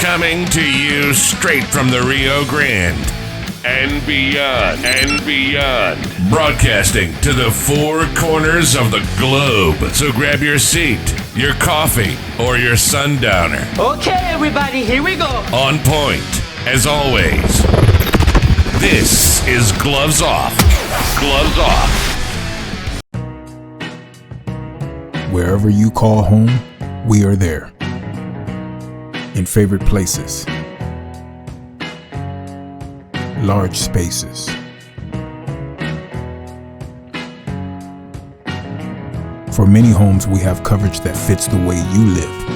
Coming to you straight from the Rio Grande and beyond. Broadcasting to the four corners of the globe. So grab your seat, your coffee, or your sundowner. Okay, everybody, here we go. On point, as always. This is Gloves Off. Gloves Off. Wherever you call home, we are there. In favorite places. Large spaces. For many homes, we have coverage that fits the way you live.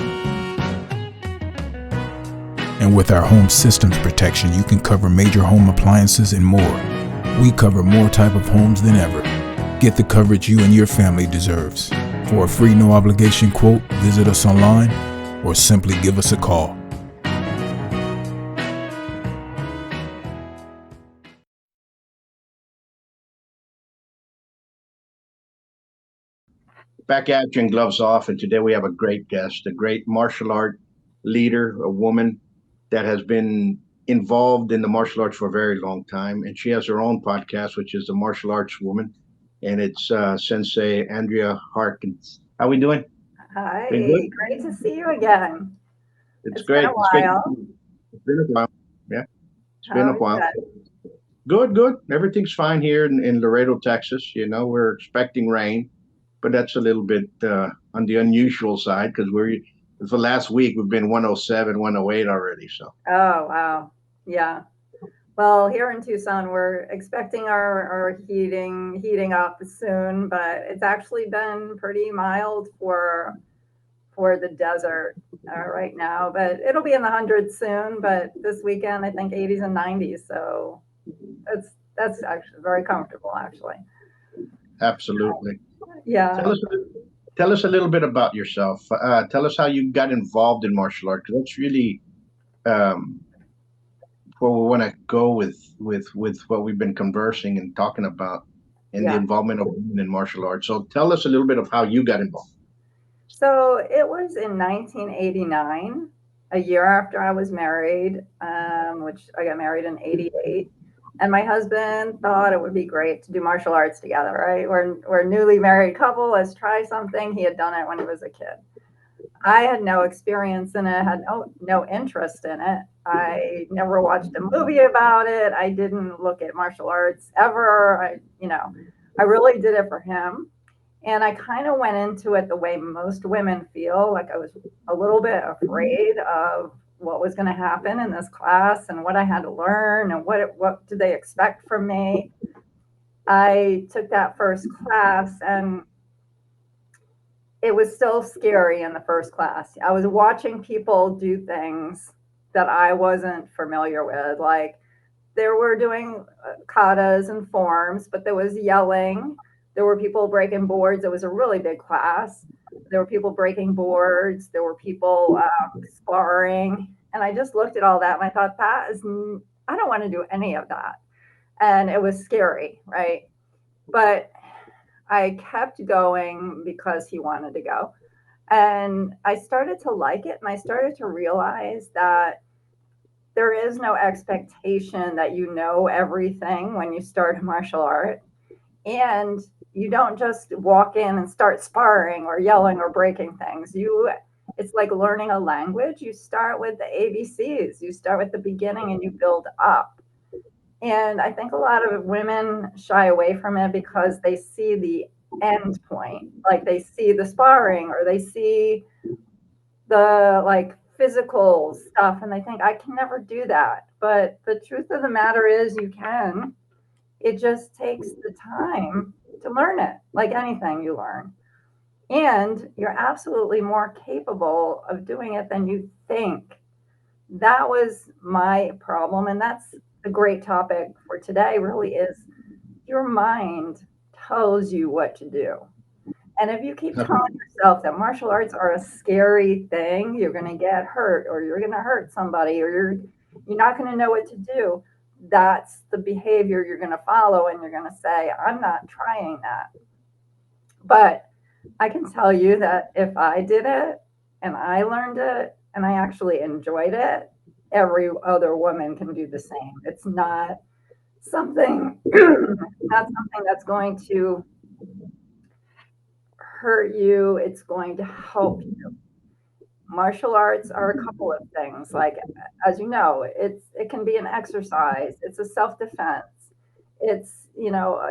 And with our home systems protection, you can cover major home appliances and more. We cover more type of homes than ever. Get the coverage you and your family deserves. For a free no obligation quote, visit us online or simply give us a call. Back at you and Gloves Off, and today we have a great guest, a great martial art leader, a woman that has been involved in the martial arts for a very long time, and she has her own podcast, which is the Martial Arts Woman, and it's Sensei Andrea Harkins. How we doing? Hi, great to see you again. It's great. Been a while. It's been a while. Yeah, it's been a while. Good. Everything's fine here in Laredo, Texas. You know, we're expecting rain, but that's a little bit on the unusual side because for last week we've been 107, 108 already. So. Oh wow, yeah. Well, here in Tucson, we're expecting our heating up soon, but it's actually been pretty mild for the desert right now. But it'll be in the hundreds soon. But this weekend, I think 80s and 90s. So that's actually very comfortable, actually. Absolutely. Yeah. Tell us a little bit about yourself. Tell us how you got involved in martial arts. That's really where we want to go with what we've been conversing and talking about and the involvement of women in martial arts. So tell us a little bit of how you got involved. So it was in 1989, a year after I was married, which I got married in 88. And my husband thought it would be great to do martial arts together, right? We're a newly married couple. Let's try something. He had done it when he was a kid. I had no experience in it, had no interest in it. I never watched a movie about it. I didn't look at martial arts ever. I really did it for him. And I kind of went into it the way most women feel, like I was a little bit afraid of what was going to happen in this class and what I had to learn and what did they expect from me. I took that first class and it was still scary in the first class. I was watching people do things that I wasn't familiar with. Like they were doing katas and forms, but there was yelling. There were people breaking boards. It was a really big class. There were people breaking boards. There were people sparring. And I just looked at all that and I thought, I don't want to do any of that. And it was scary, right? But I kept going because he wanted to go. And I started to like it. And I started to realize that there is no expectation that you know everything when you start a martial art. And you don't just walk in and start sparring or yelling or breaking things. It's like learning a language. You start with the ABCs. You start with the beginning and you build up. And I think a lot of women shy away from it because they see the end point. Like they see the sparring or they see the like physical stuff and they think I can never do that. But the truth of the matter is you can. It just takes the time to learn it, like anything you learn. And you're absolutely more capable of doing it than you think. That was my problem. And that's a great topic for today, really, is your mind tells you what to do. And if you keep telling yourself that martial arts are a scary thing, you're going to get hurt or you're going to hurt somebody or you're not going to know what to do. That's the behavior you're going to follow. And you're going to say, I'm not trying that. But I can tell you that if I did it and I learned it and I actually enjoyed it, every other woman can do the same. It's not something, not something that's going to hurt you. It's going to help you. Martial arts are a couple of things. Like, as you know, it can be an exercise. It's a self-defense. It's,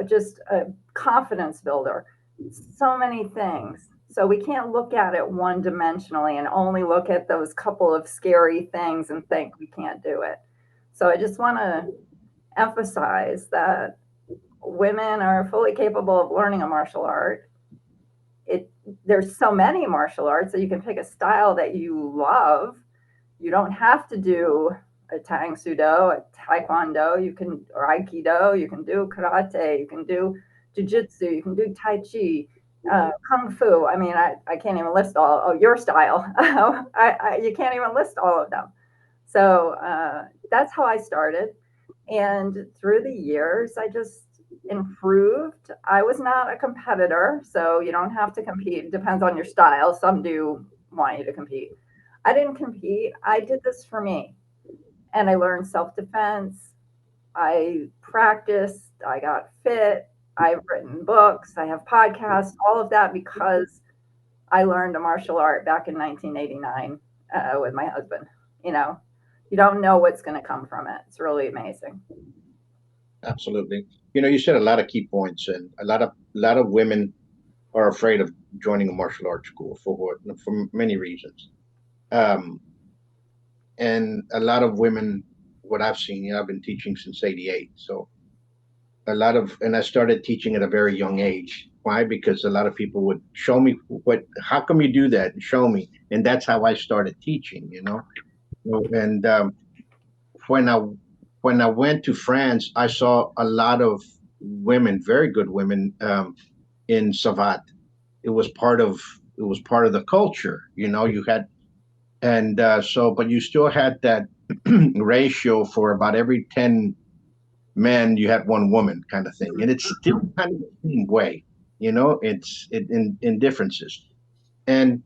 just a confidence builder. So many things. So we can't look at it one dimensionally and only look at those couple of scary things and think we can't do it. So I just want to emphasize that women are fully capable of learning a martial art. There's so many martial arts that you can pick a style that you love. You don't have to do a tang sudo, a taekwondo, or aikido, you can do karate, you can do jiu-jitsu, you can do tai chi, kung fu. I mean, I can't even list your style. You can't even list all of them. So that's how I started. And through the years, I just improved. I was not a competitor, so you don't have to compete. It depends on your style. Some do want you to compete. I didn't compete. I did this for me. And I learned self-defense. I practiced. I got fit. I've written books. I have podcasts, all of that because I learned a martial art back in 1989 with my husband. You don't know what's going to come from it. It's really amazing. Absolutely. You said a lot of key points, and a lot of women are afraid of joining a martial arts school for many reasons. And a lot of women, what I've seen, I've been teaching since '88, so and I started teaching at a very young age. Why? Because a lot of people would show me how come you do that, and show me, and that's how I started teaching. And when I went to France, I saw a lot of women, very good women, in Savate. It was part of the culture. You had, and but you still had that ratio for about every 10 men, you had one woman, kind of thing, and it's still kind of the same way. It's in differences, and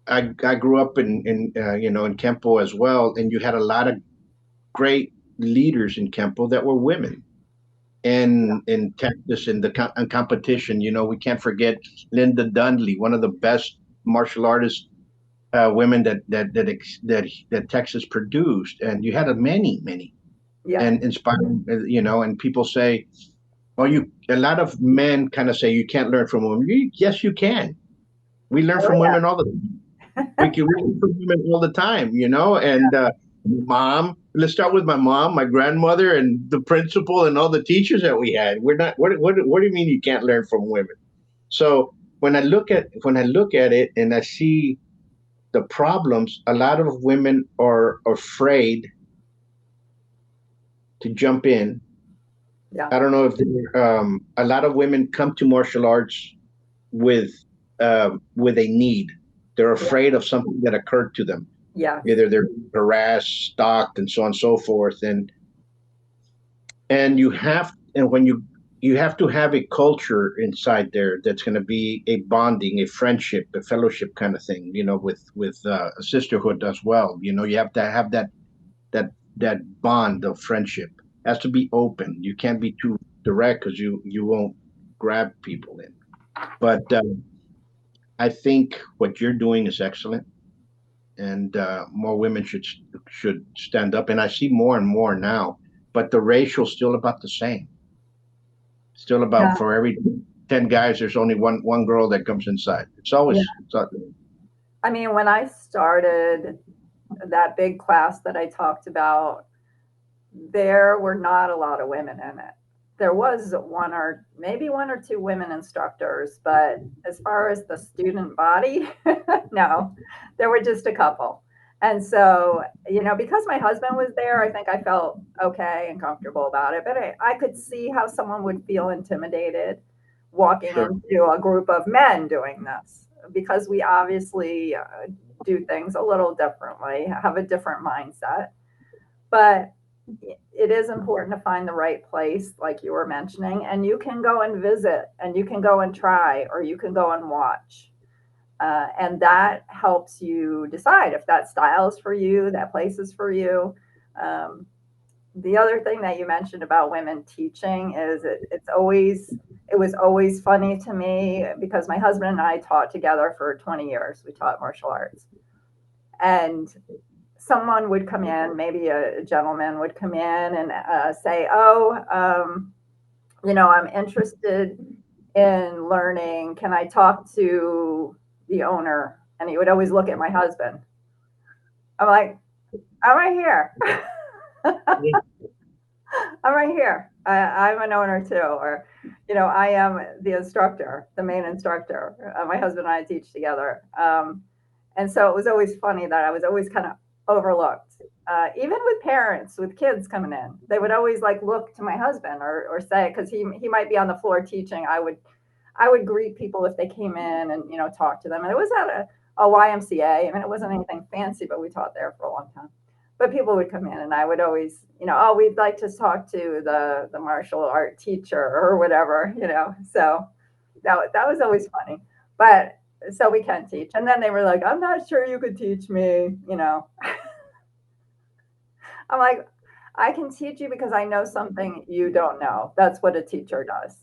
I grew up in in Kempo as well, and you had a lot of great leaders in Kempo that were women. And in Texas, in the competition, we can't forget Linda Dundley, one of the best martial artists, women that Texas produced, and you had many, Yeah. and inspiring, and people say, a lot of men kind of say you can't learn from women. Yes, you can. We learn from women all the time. We can learn from women all the time, and mom. Let's start with my mom, my grandmother, and the principal, and all the teachers that we had. We're not. What do you mean you can't learn from women? So when I look at it and I see the problems, a lot of women are afraid to jump in. Yeah. I don't know if a lot of women come to martial arts with a need. They're afraid of something that occurred to them. Yeah. Either they're harassed, stalked, and so on and so forth. And when you have to have a culture inside there that's going to be a bonding, a friendship, a fellowship kind of thing, with a sisterhood as well. You have to have that bond of friendship. It has to be open. You can't be too direct because you won't grab people in. But I think what you're doing is excellent, and more women should stand up. And I see more and more now, but the ratio is still about the same. Still about for every 10 guys, there's only one girl that comes inside. It's always. I mean, when I started that big class that I talked about, there were not a lot of women in it. There was maybe one or two women instructors, but as far as the student body, no, there were just a couple. And so, because my husband was there, I think I felt okay and comfortable about it. But I could see how someone would feel intimidated walking into a group of men doing this, because we obviously do things a little differently, have a different mindset. But it is important to find the right place, like you were mentioning, and you can go and visit, and you can go and try, or you can go and watch. And that helps you decide if that style is for you, that place is for you. The other thing that you mentioned about women teaching is it was always funny to me because my husband and I taught together for 20 years. We taught martial arts. And someone would come in, maybe a gentleman would come in and say, I'm interested in learning. Can I talk to the owner? And he would always look at my husband. I'm like, I'm right here. I'm right here. I'm an owner too, or, I am the instructor, the main instructor. My husband and I teach together. And so it was always funny that I was always kind of overlooked. Even with parents, with kids coming in, they would always like look to my husband or say, because he might be on the floor teaching. I would greet people if they came in and, talk to them. And it was at a YMCA. I mean, it wasn't anything fancy, but we taught there for a long time. But people would come in and I would always, we'd like to talk to the martial art teacher or whatever, So that was always funny. But so we can teach. And then they were like, I'm not sure you could teach me, I'm like, I can teach you because I know something you don't know. That's what a teacher does.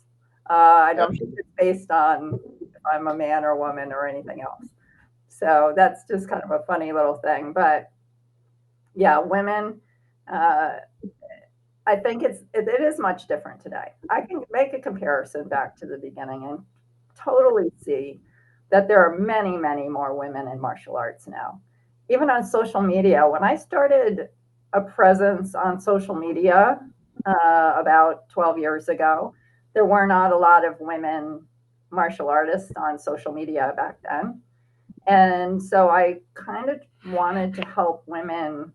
I don't think it's based on if I'm a man or a woman or anything else. So that's just kind of a funny little thing. But yeah, women, I think it is much different today. I can make a comparison back to the beginning and totally see that there are many, many more women in martial arts now. Even on social media, when I started a presence on social media about 12 years ago, there were not a lot of women martial artists on social media back then. And so I kind of wanted to help women,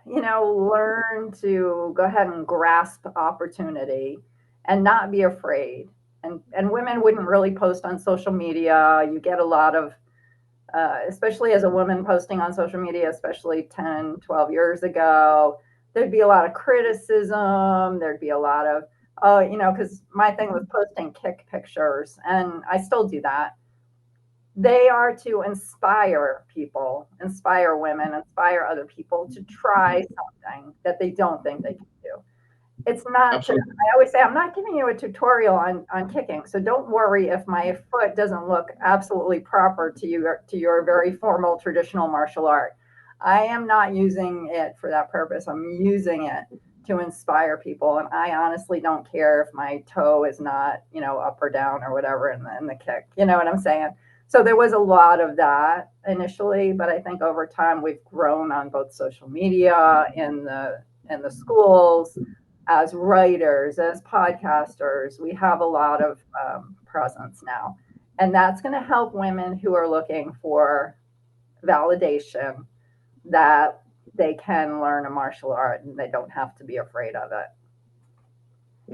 learn to go ahead and grasp opportunity and not be afraid. And women wouldn't really post on social media. You get a lot of, especially as a woman posting on social media, especially 10, 12 years ago, there'd be a lot of criticism. There'd be a lot of, because my thing was posting kick pictures, and I still do that. They are to inspire people, inspire women, inspire other people to try something that they don't think they can do. It's not, I always say, I'm not giving you a tutorial on kicking. So don't worry if my foot doesn't look absolutely proper to your very formal traditional martial art. I am not using it for that purpose. I'm using it to inspire people. And I honestly don't care if my toe is not, up or down or whatever in the kick. You know what I'm saying? So there was a lot of that initially, but I think over time we've grown on both social media, in the schools, as writers, as podcasters. We have a lot of presence now. And that's going to help women who are looking for validation that they can learn a martial art and they don't have to be afraid of it.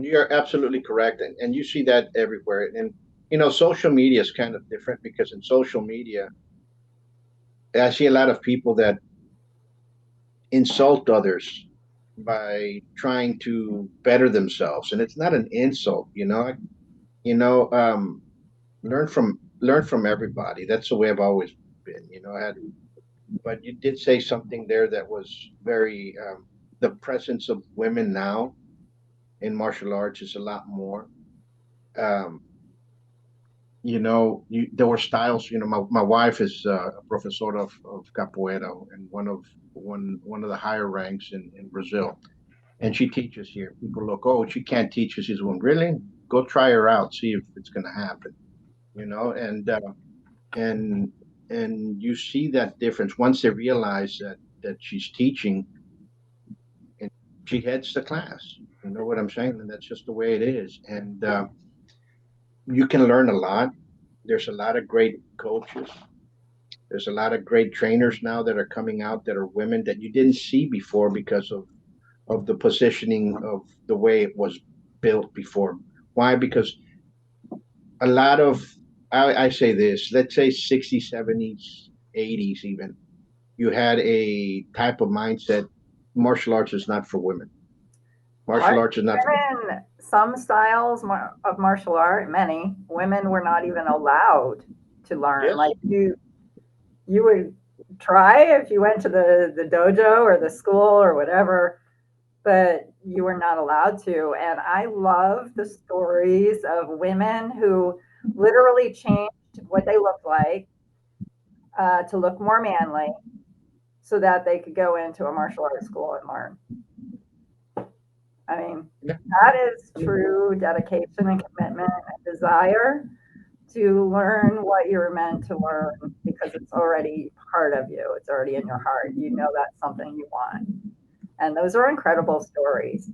You're absolutely correct. And you see that everywhere. And social media is kind of different because in social media, I see a lot of people that insult others by trying to better themselves, and it's not an insult. Learn from everybody. That's the way I've always been. But you did say something there that was very the presence of women now in martial arts is a lot more. Um, there were styles. My wife is a professor of capoeira and one of the higher ranks in Brazil, and she teaches here. People look, oh, she can't teach us. She's one, really? Go try her out, see if it's going to happen. And you see that difference once they realize that she's teaching, and she heads the class. You know what I'm saying? And that's just the way it is. And you can learn a lot. There's a lot of great coaches. There's a lot of great trainers now that are coming out that are women that you didn't see before because of the positioning of the way it was built before. Why? Because a lot of, I say this, let's say 60s, 70s, 80s even, you had a type of mindset, martial arts is not for women. Martial arts is not for women. Some styles of martial art, many women were not even allowed to learn. Yes. Like you would try if you went to the dojo or the school or whatever, but you were not allowed to. And I love the stories of women who literally changed what they looked like to look more manly so that they could go into a martial arts school and learn. I mean, that is true dedication and commitment and desire to learn what you're meant to learn because it's already part of you. It's already in your heart. You know that's something you want. And those are incredible stories.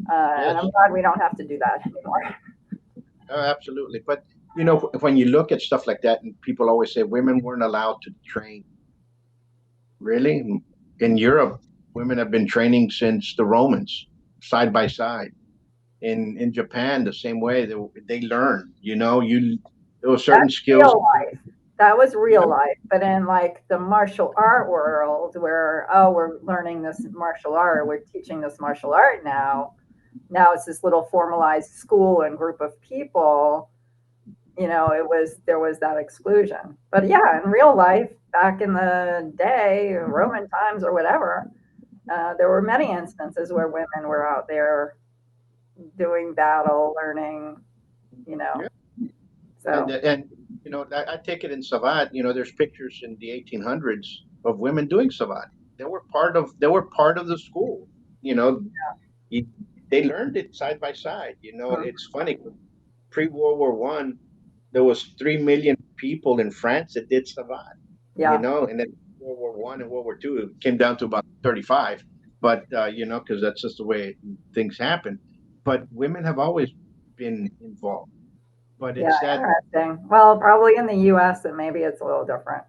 And I'm glad we don't have to do that anymore. Absolutely. But, you know, when you look at stuff like that, and people always say women weren't allowed to train. Really? In Europe, women have been training since the Romans, side by side. In Japan, the same way they learn. You know, there were certain skills. Real life. That was real life. But in like the martial art world, where we're learning this martial art, we're teaching this martial art now. Now it's this little formalized school and group of people. You know, there was that exclusion. But yeah, in real life, back in the day, Roman times or whatever, there were many instances where women were out there doing battle, learning, you know. So And you know, I take it in Savate, you know, there's pictures in the 1800s of women doing Savate. They were part of the school, you know. They learned it side by side. You know, it's funny. Pre-World War One, there was 3 million people in France that did Savate. Yeah. You know, and then World War One and World War Two, it came down to about 35. But you know, because that's just the way things happen. But women have always been involved. But it's interesting. Well, probably in the U.S. and maybe it's a little different.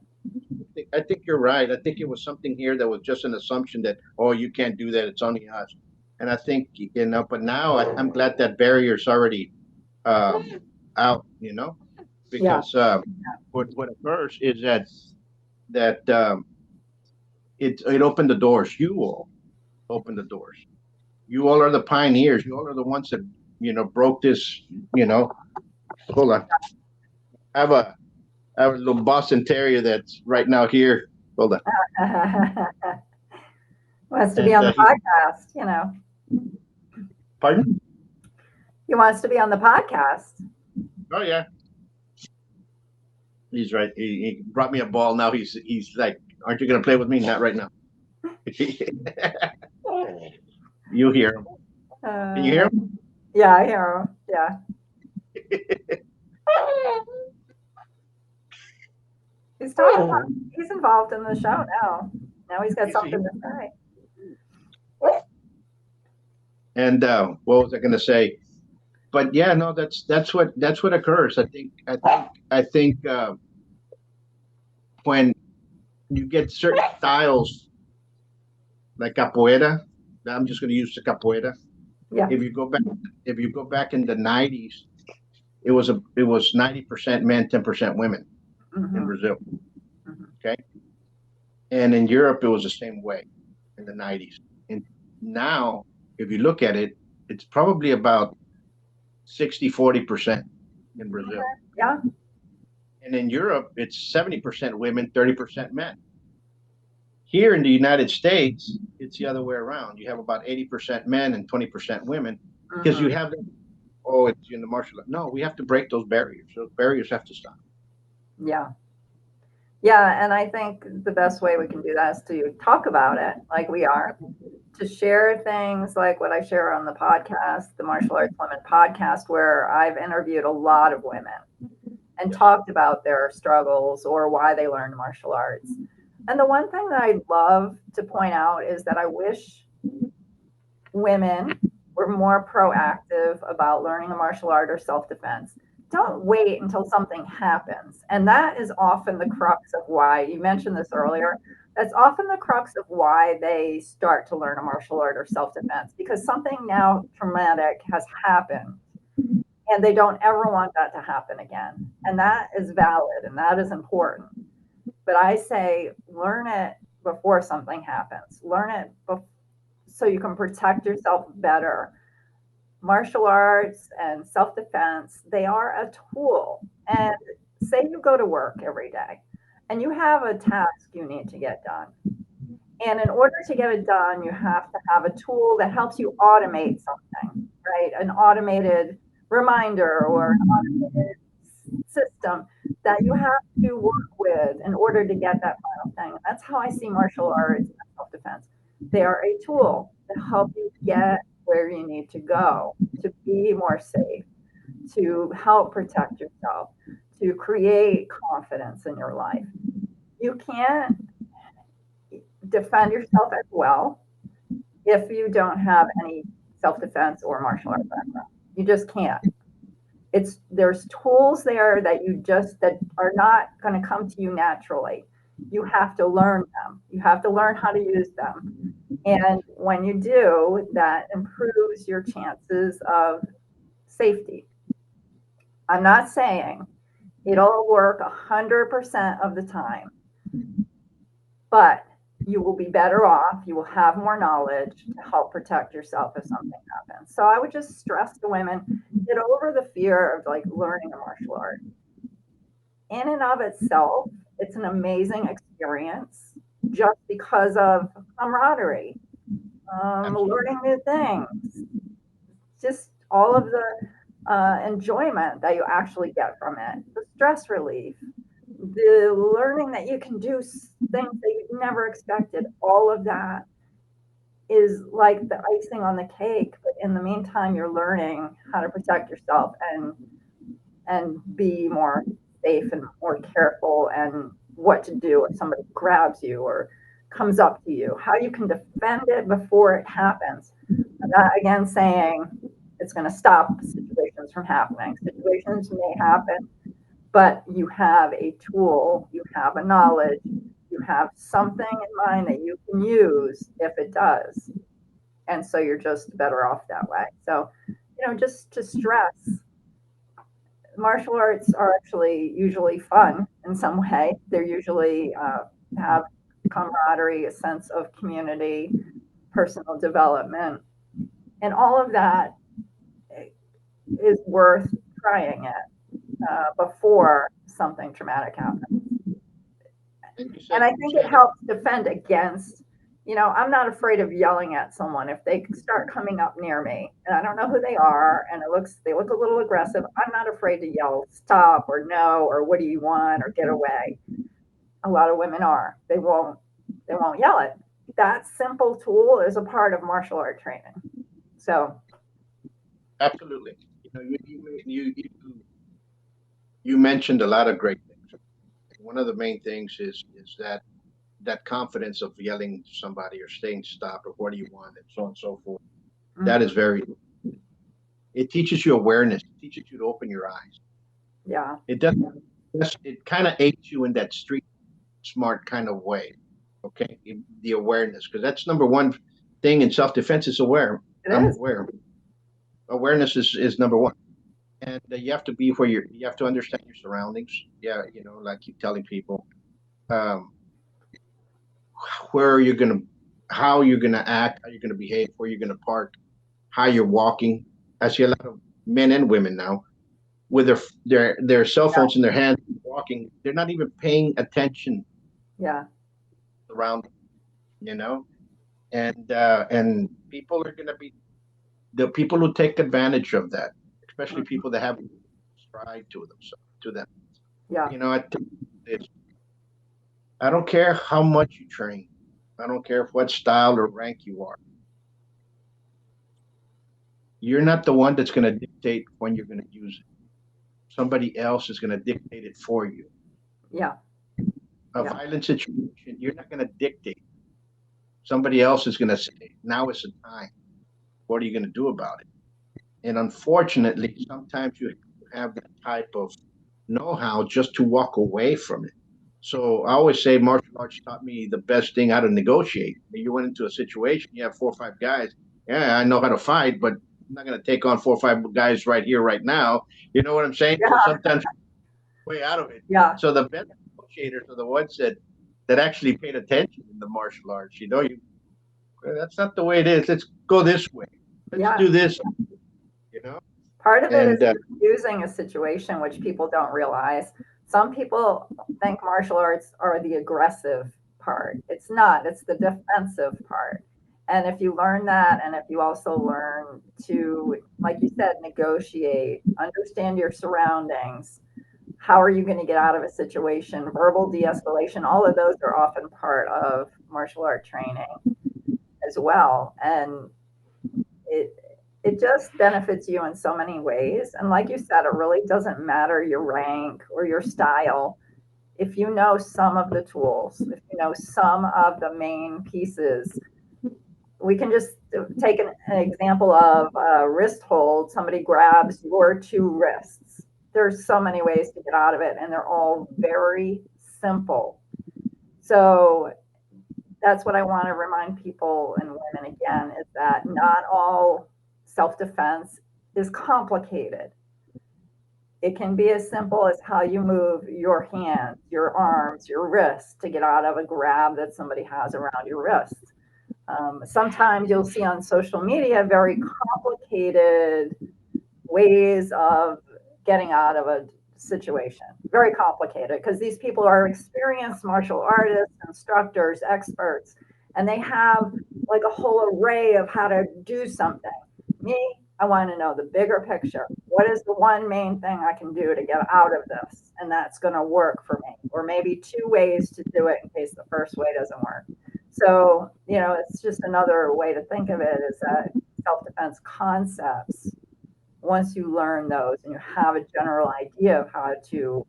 I think you're right. I think it was something here that was just an assumption that, oh, you can't do that. It's only us. And I think, you know, but now I'm glad that barrier's already out, you know, because what occurs is that it opened the doors. You all opened the doors. You all are the pioneers. You all are the ones that, you know, broke this, you know. Hold on. I have a little Boston Terrier that's right now here. Hold on. Wants to be on the podcast, you know. Pardon? He wants to be on the podcast. Oh yeah. He's right. He brought me a ball. Now he's like, aren't you going to play with me? Not right now. You hear him. Can you hear him? Yeah, I hear him. Yeah. He's talking about, he's involved in the show now. Now he's got something to say. And what was I going to say? But yeah, no, that's what occurs. I think when you get certain styles like capoeira, I'm just going to use the capoeira. Yeah. If you go back in the 90s, it was 90% men, 10% women in Brazil. Okay. And in Europe, it was the same way in the 90s. And now, if you look at it, it's probably about 60-40% in Brazil. Yeah. And in Europe, it's 70% women, 30% men. Here in the United States, it's the other way around. You have about 80% men and 20% women because you have them. Oh, it's in the martial art. No, we have to break those barriers. Those barriers have to stop. Yeah. Yeah. And I think the best way we can do that is to talk about it like we are, to share things like what I share on the podcast, the Martial Arts Women podcast, where I've interviewed a lot of women and talked about their struggles or why they learned martial arts. And the one thing that I love to point out is that I wish women were more proactive about learning a martial art or self-defense. Don't wait until something happens. And that is often the crux of why, you mentioned this earlier, that's often the crux of why they start to learn a martial art or self-defense, because something now traumatic has happened and they don't ever want that to happen again. And that is valid and that is important. But I say, learn it before something happens. Learn it so you can protect yourself better. Martial arts and self-defense, they are a tool. And say you go to work every day and you have a task you need to get done. And in order to get it done, you have to have a tool that helps you automate something, right? An automated reminder or an automated system that you have to work with in order to get that final thing. And that's how I see martial arts and self-defense. They are a tool to help you get where you need to go, to be more safe, to help protect yourself, to create confidence in your life. You can't defend yourself as well if you don't have any self-defense or martial arts background. You just can't. There's tools there that are not going to come to you naturally. You have to learn them. You have to learn how to use them. And when you do, that improves your chances of safety. I'm not saying it'll work 100% of the time, but you will be better off. You will have more knowledge to help protect yourself if something happens. So I would just stress to women, get over the fear of like learning a martial art. In and of itself, it's an amazing experience just because of camaraderie, learning new things, just all of the enjoyment that you actually get from it, the stress relief, the learning that you can do things that you never expected. All of that is like the icing on the cake. But in the meantime, you're learning how to protect yourself and be more safe and more careful, and what to do if somebody grabs you or comes up to you, how you can defend it before it happens. I'm not again saying it's going to stop situations from happening. Situations may happen, but you have a tool, you have a knowledge, you have something in mind that you can use if it does. And so you're just better off that way. So, just to stress, martial arts are actually usually fun in some way. They're usually have camaraderie, a sense of community, personal development, and all of that is worth trying it before something traumatic happens. And I think it helps defend against, I'm not afraid of yelling at someone if they start coming up near me and I don't know who they are and they look a little aggressive. I'm not afraid to yell stop or no or what do you want or get away. A lot of women are. They won't yell it. That simple tool is a part of martial art training. So absolutely. You mentioned a lot of great things. One of the main things is that confidence of yelling to somebody or saying stop or what do you want and so on and so forth. Mm-hmm. That is it teaches you awareness. It teaches you to open your eyes. Yeah. It kind of aids you in that street smart kind of way. Okay. The awareness, because that's number one thing in self-defense is aware. Aware. Awareness is number one. And you have to be where you have to understand your surroundings. Yeah. Like keep telling people, where you're going to, how you're going to act, how you're going to behave, where you're going to park, how you're walking. I see a lot of men and women now with their cell phones in their hands walking. They're not even paying attention. Yeah. Around, and people are going to be the people who take advantage of that, especially people that have stride to them. Yeah. I don't care how much you train. I don't care what style or rank you are. You're not the one that's going to dictate when you're going to use it. Somebody else is going to dictate it for you. Yeah. A violent situation, you're not going to dictate. Somebody else is going to say, now is the time. What are you going to do about it? And unfortunately, sometimes you have that type of know-how just to walk away from it. So I always say martial arts taught me the best thing how to negotiate. You went into a situation, you have 4 or 5 guys. Yeah, I know how to fight, but I'm not going to take on 4 or 5 guys right here, right now. You know what I'm saying? Yeah. So sometimes way out of it. Yeah. So the best negotiators are the ones that actually paid attention in the martial arts. That's not the way it is. Let's go this way. Let's do this. Part of it is using a situation which people don't realize. Some people think martial arts are the aggressive part. It's not, it's the defensive part. And if you learn that, and if you also learn to, like you said, negotiate, understand your surroundings, how are you going to get out of a situation, verbal de-escalation, all of those are often part of martial art training as well. And it just benefits you in so many ways. And like you said, it really doesn't matter your rank or your style. If you know some of the tools, if you know some of the main pieces, we can just take an example of a wrist hold. Somebody grabs your two wrists. There's so many ways to get out of it, and they're all very simple. So that's what I want to remind people and women again, is that not all self-defense is complicated. It can be as simple as how you move your hands, your arms, your wrists to get out of a grab that somebody has around your wrist. Sometimes you'll see on social media very complicated ways of getting out of a situation. Very complicated, because these people are experienced martial artists, instructors, experts, and they have like a whole array of how to do something. Me, I want to know the bigger picture. What is the one main thing I can do to get out of this? And that's going to work for me. Or maybe two ways to do it in case the first way doesn't work. So, it's just another way to think of it, is that self-defense concepts, once you learn those and you have a general idea of how to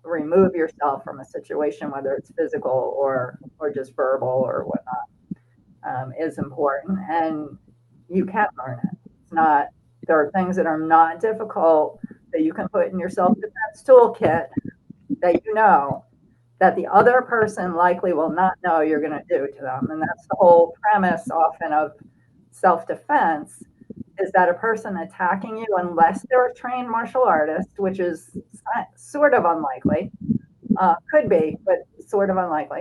remove yourself from a situation, whether it's physical or just verbal or whatnot, is important. And you can learn it. It's not, there are things that are not difficult that you can put in your self-defense toolkit that that the other person likely will not know you're going to do to them. And that's the whole premise often of self-defense, is that a person attacking you, unless they're a trained martial artist, which is sort of unlikely, could be, but sort of unlikely,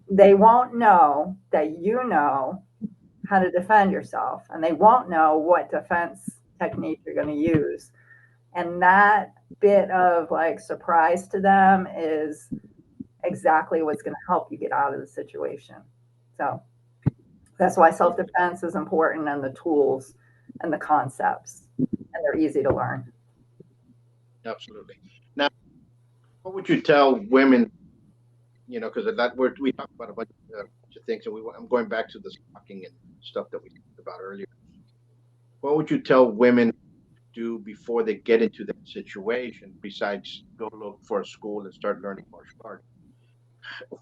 they won't know that you know how to defend yourself, and they won't know what defense technique you're going to use. And that bit of like surprise to them is exactly what's going to help you get out of the situation. So that's why self-defense is important, and the tools and the concepts, and they're easy to learn. Absolutely. Now, what would you tell women, because we talked about a bunch of things, and I'm going back to the stalking and stuff that we talked about earlier. What would you tell women do before they get into that situation, besides go look for a school and start learning martial arts?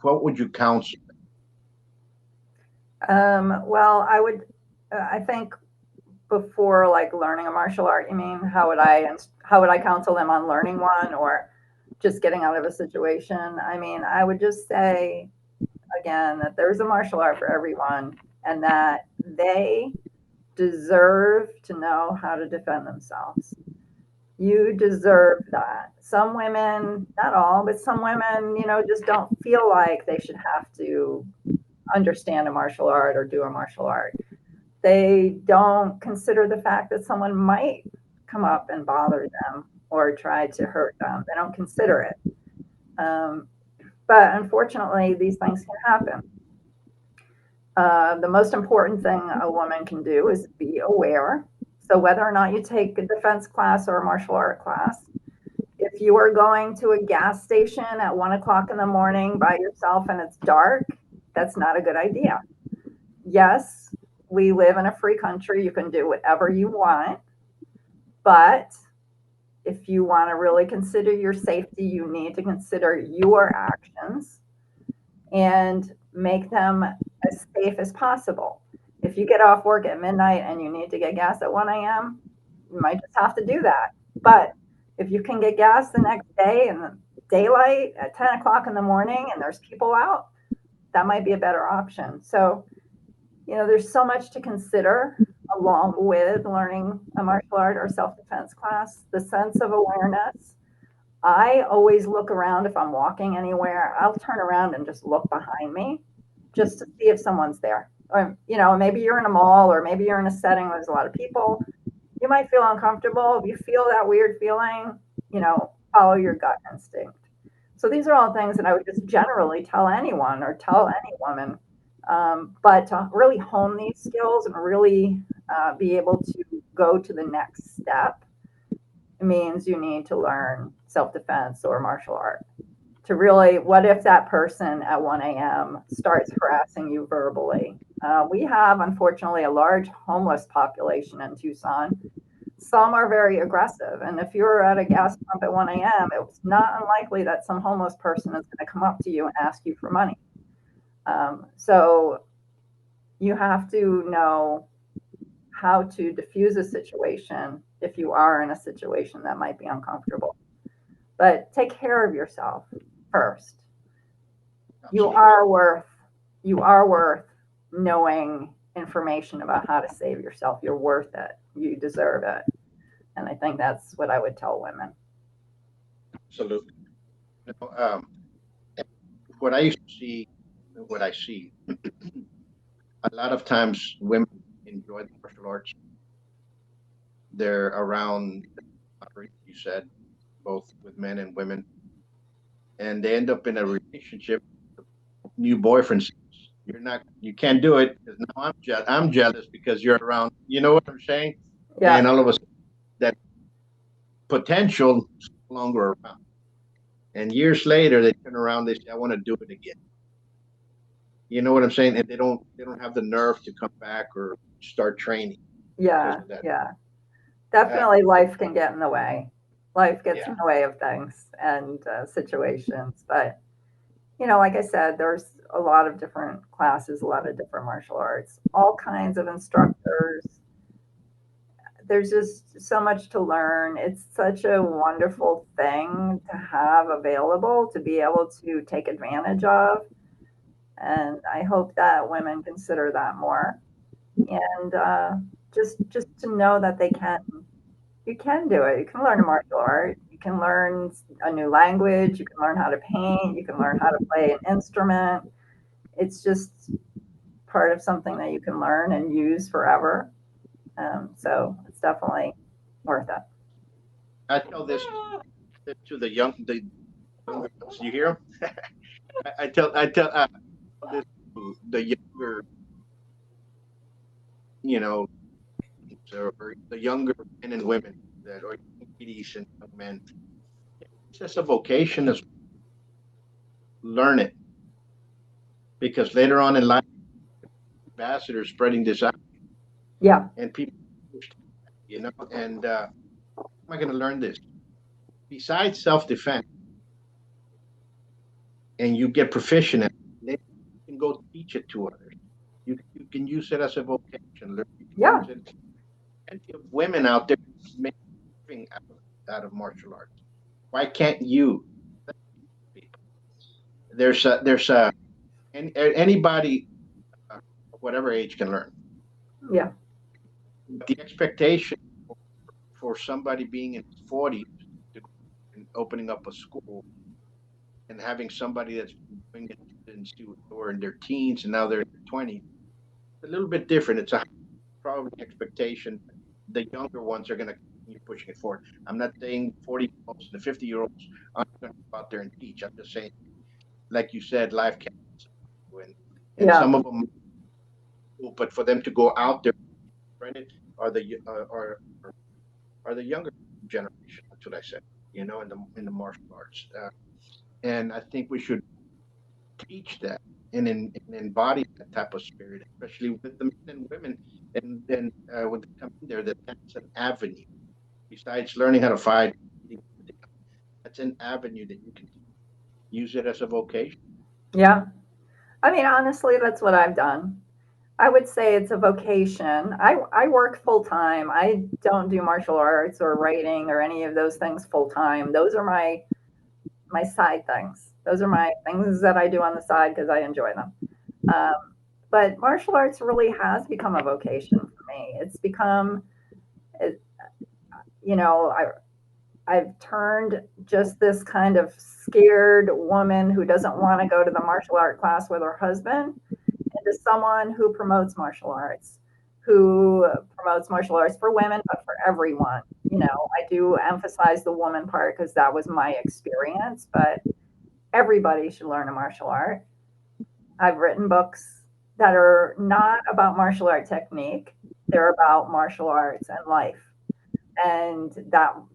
What would you counsel them? Well, I think before like learning a martial art, you mean how would I counsel them on learning one, or just getting out of a situation? I mean, I would just say again that there's a martial art for everyone, and that they deserve to know how to defend themselves. You deserve that. Some women, not all, but some women, just don't feel like they should have to understand a martial art or do a martial art. They don't consider the fact that someone might come up and bother them or try to hurt them. They don't consider it. But unfortunately, these things can happen. The most important thing a woman can do is be aware. So whether or not you take a defense class or a martial art class, if you are going to a gas station at 1 o'clock in the morning by yourself and it's dark, that's not a good idea. Yes, we live in a free country. You can do whatever you want. But if you want to really consider your safety, you need to consider your actions and make them as safe as possible. If you get off work at midnight and you need to get gas at 1 a.m., you might just have to do that. But if you can get gas the next day in the daylight at 10 o'clock in the morning and there's people out, that might be a better option. So, there's so much to consider along with learning a martial art or self-defense class. The sense of awareness. I always look around. If I'm walking anywhere, I'll turn around and just look behind me just to see if someone's there. Or, maybe you're in a mall, or maybe you're in a setting where there's a lot of people. You might feel uncomfortable. If you feel that weird feeling, follow your gut instinct. So these are all things that I would just generally tell anyone or tell any woman. But to really hone these skills and really be able to go to the next step means you need to learn self-defense or martial art. To really, what if that person at 1 a.m. starts harassing you verbally? We have, unfortunately, a large homeless population in Tucson. Some are very aggressive. And if you're at a gas pump at 1 a.m., it's not unlikely that some homeless person is going to come up to you and ask you for money. So you have to know how to diffuse a situation if you are in a situation that might be uncomfortable. But take care of yourself first. You are worth knowing information about how to save yourself. You're worth it. You deserve it. And I think that's what I would tell women. Absolutely. You know, what I used to see, what I see, a lot of times women enjoy the martial arts. They're around, you said, both with men and women, and they end up in a relationship. New boyfriend says, you can't do it because now I'm jealous because you're around. You know what I'm saying? Yeah. And all of a sudden, that potential is no longer around. And years later, they turn around. They say, "I want to do it again." You know what I'm saying? And they don't have the nerve to come back or start training. Yeah. Definitely, life can get in the way. Life gets in the way of things and situations. But, like I said, there's a lot of different classes, a lot of different martial arts, all kinds of instructors. There's just so much to learn. It's such a wonderful thing to have available, to be able to take advantage of. And I hope that women consider that more. And just to know that you can do it. You can learn a martial art. You can learn a new language. You can learn how to paint. You can learn how to play an instrument. It's just part of something that you can learn and use forever. So it's definitely worth it. I tell this to the young, you hear them? I tell this to the younger, or the younger men and women that are ladies and young men. It's just a vocation as learn it, because later on in life, ambassadors spreading this out. Yeah. And people, and how am I going to learn this? Besides self-defense, and you get proficient at it, you can go teach it to others. You can use it as a vocation. Yeah. Plenty of women out there making out of martial arts. Why can't you? There's anybody, whatever age, can learn. Yeah. The expectation for somebody being in his 40s and opening up a school and having somebody that's doing it since they were in their teens and now they're in their 20s, it's a little bit different. It's a probably expectation. The younger ones are going to continue pushing it forward. I'm not saying 40-year-olds and the 50-year-olds aren't going to go out there and teach. I'm just saying, like you said, life can win. And some of them, but for them to go out there, are the younger generation. That's what I said. In the martial arts, and I think we should teach that and embody that type of spirit, especially with the men and women, and when they come in there, that's an avenue. Besides learning how to fight, that's an avenue that you can use it as a vocation. Yeah. I mean, honestly, that's what I've done. I would say it's a vocation. I work full time. I don't do martial arts or writing or any of those things full time. Those are my side things. Those are my things that I do on the side because I enjoy them. But martial arts really has become a vocation for me. It's become, I've turned just this kind of scared woman who doesn't want to go to the martial art class with her husband into someone who promotes martial arts for women, but for everyone. I do emphasize the woman part because that was my experience, but everybody should learn a martial art. I've written books that are not about martial art technique. They're about martial arts and life. And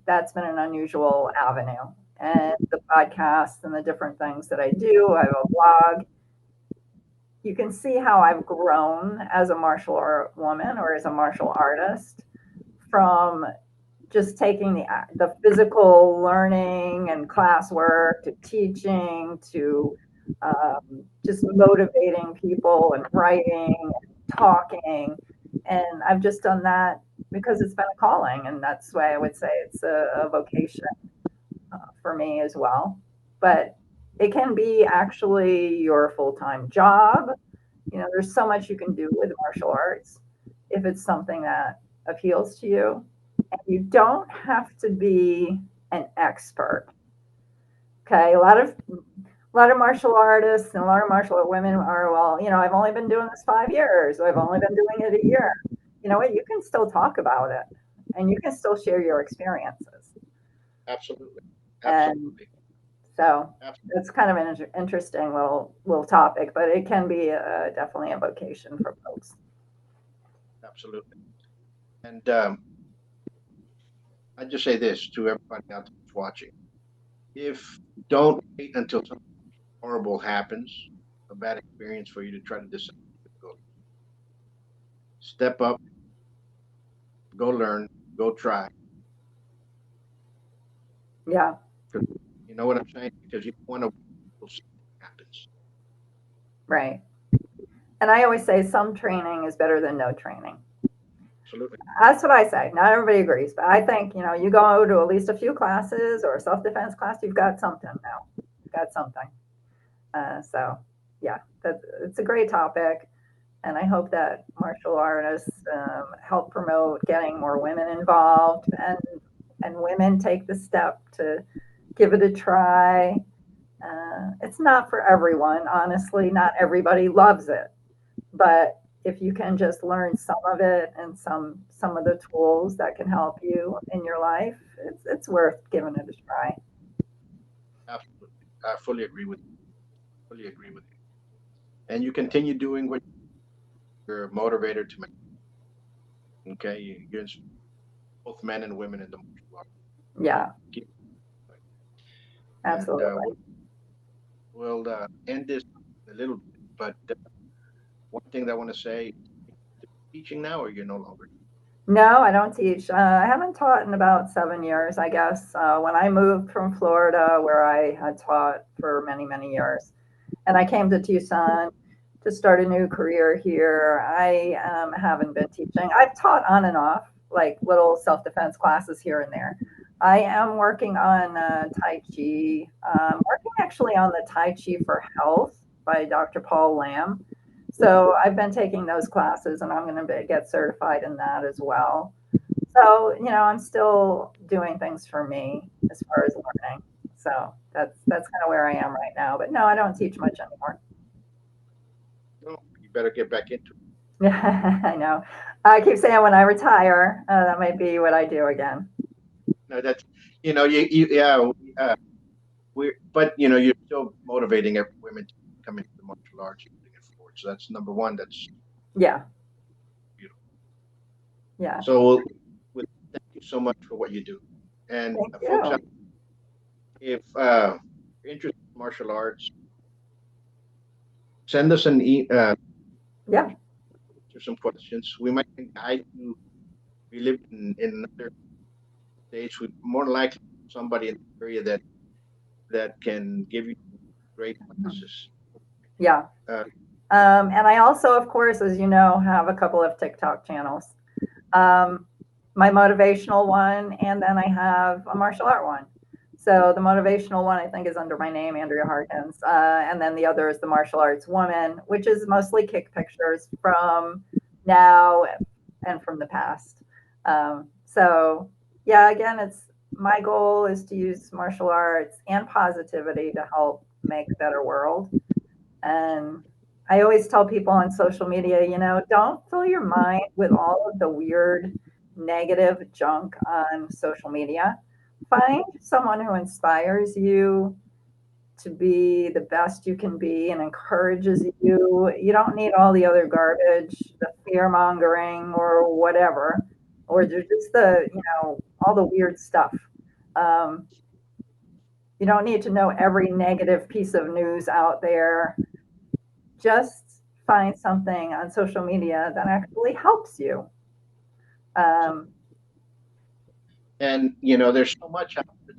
that's been an unusual avenue. And the podcasts and the different things that I do, I have a blog. You can see how I've grown as a martial art woman or as a martial artist from just taking the physical learning and classwork to teaching to just motivating people and writing and talking. And I've just done that because it's been a calling. And that's why I would say it's a vocation for me as well. But it can be actually your full-time job. There's so much you can do with martial arts if it's something that appeals to you. And you don't have to be an expert. Okay, a lot of martial artists and a lot of martial art women are, well, I've only been doing this 5 years, or I've only been doing it a year. You know what? You can still talk about it, and you can still share your experiences. Absolutely. And so it's kind of an interesting little topic, but it can be definitely a vocation for folks. Absolutely. And I just say this to everybody out there who's watching: if don't wait until something horrible happens, a bad experience for you to try to decide to go. Step up, go learn, go try. Yeah. You know what I'm saying? Because you want to see what happens. Right. And I always say some training is better than no training. Absolutely. That's what I say. Not everybody agrees, but I think, you go to at least a few classes or a self-defense class, you've got something now. You've got something. So, yeah, it's a great topic. And I hope that martial artists help promote getting more women involved and women take the step to give it a try. It's not for everyone, honestly. Not everybody loves it. But if you can just learn some of it and some of the tools that can help you in your life, it's worth giving it a try. Absolutely. I fully agree with you. Fully agree with you. And you continue doing what you're a motivator to make. Okay, you're both men and women in the martial arts. Yeah. Keep Absolutely. And, we'll end this a little bit, but one thing that I want to say: teaching now, or you're no longer? No, I don't teach. I haven't taught in about 7 years, I guess. When I moved from Florida, where I had taught for many, many years, and I came to Tucson to start a new career here, I haven't been teaching. I've taught on and off, like little self-defense classes here and there. I am working on Tai Chi. Working actually on the Tai Chi for Health by Dr. Paul-Raymond. So I've been taking those classes, and I'm going to get certified in that as well. So, I'm still doing things for me as far as learning. So that's kind of where I am right now. But no, I don't teach much anymore. No, you better get back into it. Yeah, I know. I keep saying when I retire, that might be what I do again. No, that's but you're still motivating every women to come into the martial arts. So that's number one. That's beautiful. Yeah. So thank you so much for what you do. And folks, if you're interested in martial arts, send us an answer some questions. We might guide you. We live in another stage. We more likely somebody in the area that can give you great classes. Yeah. And I also, of course, as you know, have a couple of TikTok channels. My motivational one, and then I have a martial art one. So the motivational one, I think, is under my name, Andrea Harkins. And then the other is the martial arts woman, which is mostly kick pictures from now and from the past. So yeah, again, my goal is to use martial arts and positivity to help make a better world. And I always tell people on social media, don't fill your mind with all of the weird negative junk on social media. Find someone who inspires you to be the best you can be and encourages you. You don't need all the other garbage, the fear mongering or whatever, or just the, all the weird stuff. You don't need to know every negative piece of news out there. Just find something on social media that actually helps you. And there's so much out there.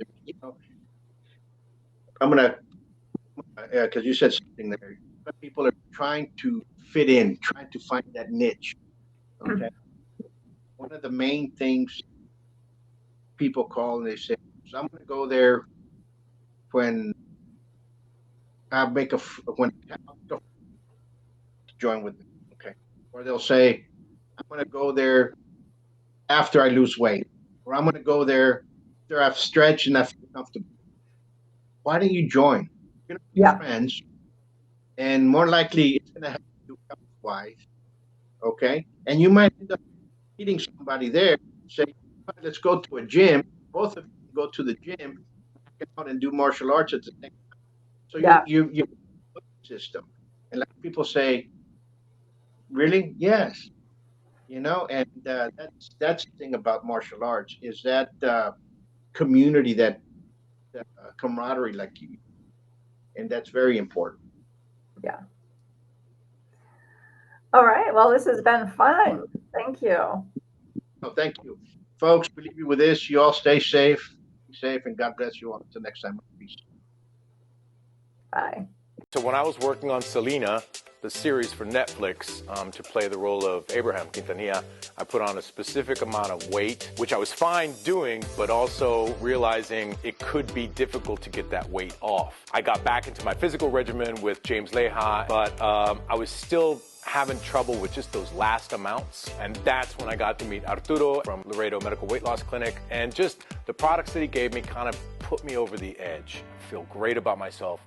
I'm gonna, because you said something there. People are trying to fit in, trying to find that niche. Okay. One of the main things people call and they say, so I'm going to go there when I make when to join with me. Okay. Or they'll say, I'm going to go there after I lose weight, or I'm going to go there after I've stretched and I feel comfortable. Why don't you join? You're going to be friends, and more likely it's going to help you health-wise. Okay. And you might end up meeting somebody there, say, let's go to a gym. Both of you go to the gym, get out and do martial arts at the same time. So you system. And like people say, really? Yes. And that's the thing about martial arts is that community, that camaraderie, like you, and that's very important. Yeah. All right. Well, this has been fun. Thank you. Oh, thank you, folks. We leave you with this. You all stay safe, and God bless you all. Until next time. Peace. Bye. So when I was working on Selena, the series for Netflix, to play the role of Abraham Quintanilla, I put on a specific amount of weight, which I was fine doing, but also realizing it could be difficult to get that weight off. I got back into my physical regimen with James Leha, but I was still having trouble with just those last amounts. And that's when I got to meet Arturo from Laredo Medical Weight Loss Clinic. And just the products that he gave me kind of put me over the edge. I feel great about myself.